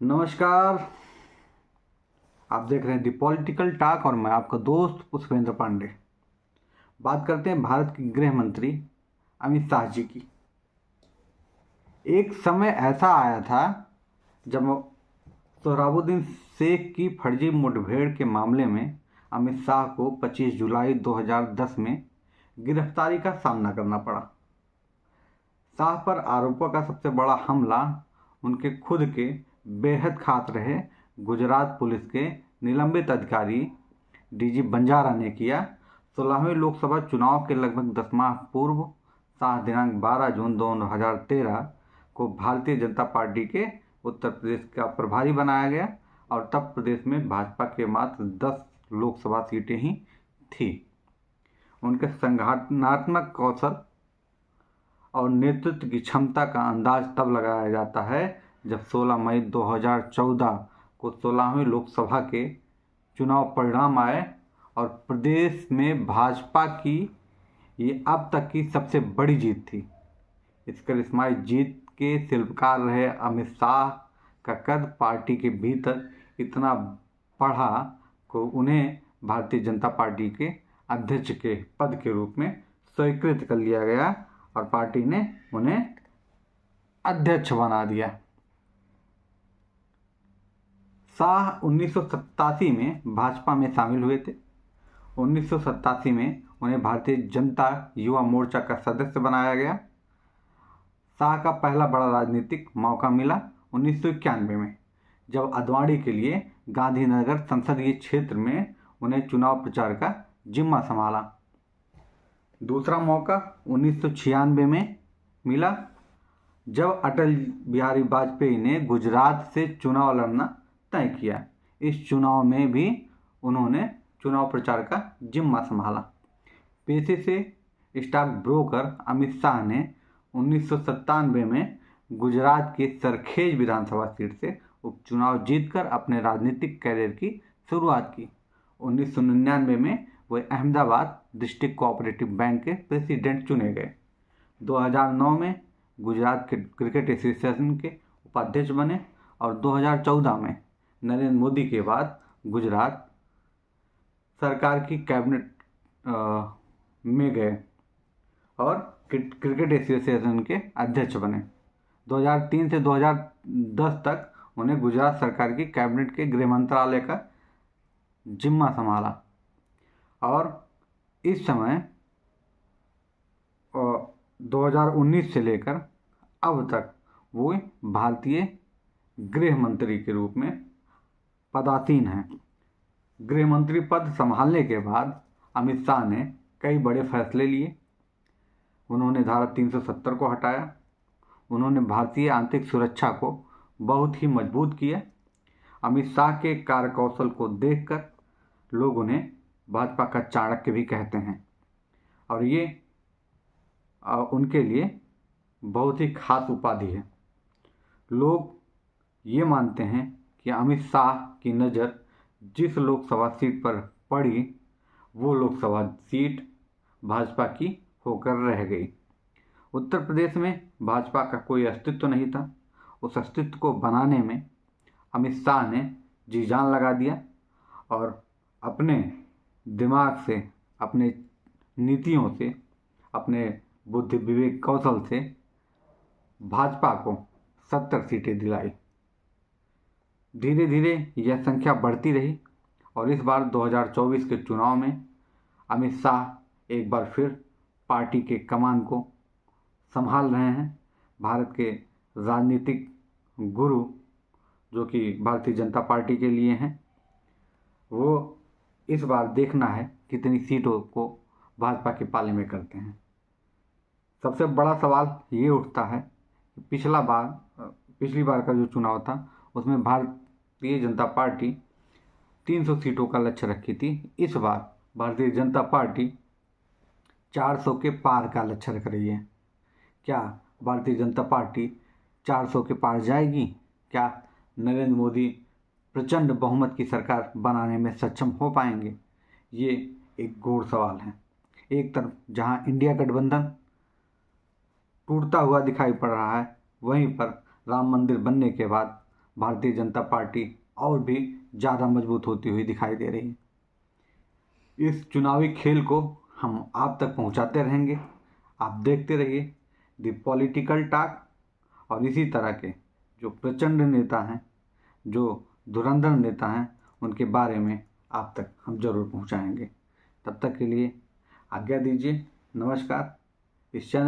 नमस्कार। आप देख रहे हैं दी पॉलिटिकल टॉक और मैं आपका दोस्त पुष्पेंद्र पांडे। बात करते हैं भारत के गृह मंत्री अमित शाह जी की। एक समय ऐसा आया था जब सोहराबुद्दीन शेख की फर्जी मुठभेड़ के मामले में अमित शाह को 25 जुलाई 2010 में गिरफ्तारी का सामना करना पड़ा। शाह पर आरोपों का सबसे बड़ा हमला उनके खुद के बेहद खास रहे गुजरात पुलिस के निलंबित अधिकारी डीजी बंजारा ने किया। 16वें लोकसभा चुनाव के लगभग 10 माह पूर्व शाह दिनांक 12 जून 2013 को भारतीय जनता पार्टी के उत्तर प्रदेश का प्रभारी बनाया गया और तब प्रदेश में भाजपा के मात्र 10 लोकसभा सीटें ही थी। उनके संगठनात्मक कौशल और नेतृत्व की क्षमता का अंदाज तब लगाया जाता है जब 16 मई 2014 को 16वें लोकसभा के चुनाव परिणाम आए और प्रदेश में भाजपा की ये अब तक की सबसे बड़ी जीत थी। इस करिश्माई जीत के शिल्पकार रहे अमित शाह का कद पार्टी के भीतर इतना बढ़ा को उन्हें भारतीय जनता पार्टी के अध्यक्ष के पद के रूप में स्वीकृत कर लिया गया और पार्टी ने उन्हें अध्यक्ष बना दिया। शाह 1987 में भाजपा में शामिल हुए थे। 1987 में उन्हें भारतीय जनता युवा मोर्चा का सदस्य बनाया गया। शाह का पहला बड़ा राजनीतिक मौका मिला 1991 में, जब आडवाणी के लिए गांधीनगर संसदीय क्षेत्र में उन्हें चुनाव प्रचार का जिम्मा संभाला। दूसरा मौका 1996 में मिला, जब अटल बिहारी वाजपेयी ने गुजरात से चुनाव लड़ना तय किया। इस चुनाव में भी उन्होंने चुनाव प्रचार का जिम्मा संभाला। पेशे से स्टॉक ब्रोकर अमित शाह ने 1997 में गुजरात के सरखेज विधानसभा सीट से उपचुनाव जीतकर अपने राजनीतिक कैरियर की शुरुआत की। 1999 में वे अहमदाबाद डिस्ट्रिक्ट कोऑपरेटिव बैंक के प्रेसिडेंट चुने गए। 2009 में गुजरात के क्रिकेट एसोसिएशन के उपाध्यक्ष बने और 2014 में नरेंद्र मोदी के बाद गुजरात सरकार की कैबिनेट में गए और क्रिकेट एसोसिएशन के अध्यक्ष बने। 2003 से 2010 तक उन्हें गुजरात सरकार की कैबिनेट के गृह मंत्रालय का जिम्मा संभाला और इस समय 2019 से लेकर अब तक वो भारतीय गृह मंत्री के रूप में पदासीन हैं। गृह मंत्री पद संभालने के बाद अमित शाह ने कई बड़े फैसले लिए। उन्होंने धारा 370 को हटाया। उन्होंने भारतीय आंतरिक सुरक्षा को बहुत ही मजबूत किया। अमित शाह के कार्यकौशल को देखकर लोग उन्हें भाजपा का चाणक्य भी कहते हैं और ये उनके लिए बहुत ही खास उपाधि है। लोग ये मानते हैं कि अमित शाह की नज़र जिस लोकसभा सीट पर पड़ी वो लोकसभा सीट भाजपा की होकर रह गई। उत्तर प्रदेश में भाजपा का कोई अस्तित्व नहीं था। उस अस्तित्व को बनाने में अमित शाह ने जी जान लगा दिया और अपने दिमाग से, अपने नीतियों से, अपने बुद्धि विवेक कौशल से भाजपा को 70 सीटें दिलाई। धीरे धीरे यह संख्या बढ़ती रही और इस बार 2024 के चुनाव में अमित शाह एक बार फिर पार्टी के कमान को संभाल रहे हैं। भारत के राजनीतिक गुरु जो कि भारतीय जनता पार्टी के लिए हैं, वो इस बार देखना है कितनी सीटों को भाजपा के पाले में करते हैं। सबसे बड़ा सवाल ये उठता है कि पिछली बार का जो चुनाव था उसमें भारतीय जनता पार्टी 300 सीटों का लक्ष्य रखी थी। इस बार भारतीय जनता पार्टी 400 के पार का लक्ष्य रख रही है। क्या भारतीय जनता पार्टी 400 के पार जाएगी? क्या नरेंद्र मोदी प्रचंड बहुमत की सरकार बनाने में सक्षम हो पाएंगे? ये एक गूढ़ सवाल है। एक तरफ जहां इंडिया गठबंधन टूटता हुआ दिखाई पड़ रहा है, वहीं पर राम मंदिर बनने के बाद भारतीय जनता पार्टी और भी ज़्यादा मजबूत होती हुई दिखाई दे रही है। इस चुनावी खेल को हम आप तक पहुंचाते रहेंगे। आप देखते रहिए द पॉलिटिकल टॉक, और इसी तरह के जो प्रचंड नेता हैं, जो धुरंधर नेता हैं, उनके बारे में आप तक हम जरूर पहुंचाएंगे। तब तक के लिए आज्ञा दीजिए। नमस्कार। इस चैनल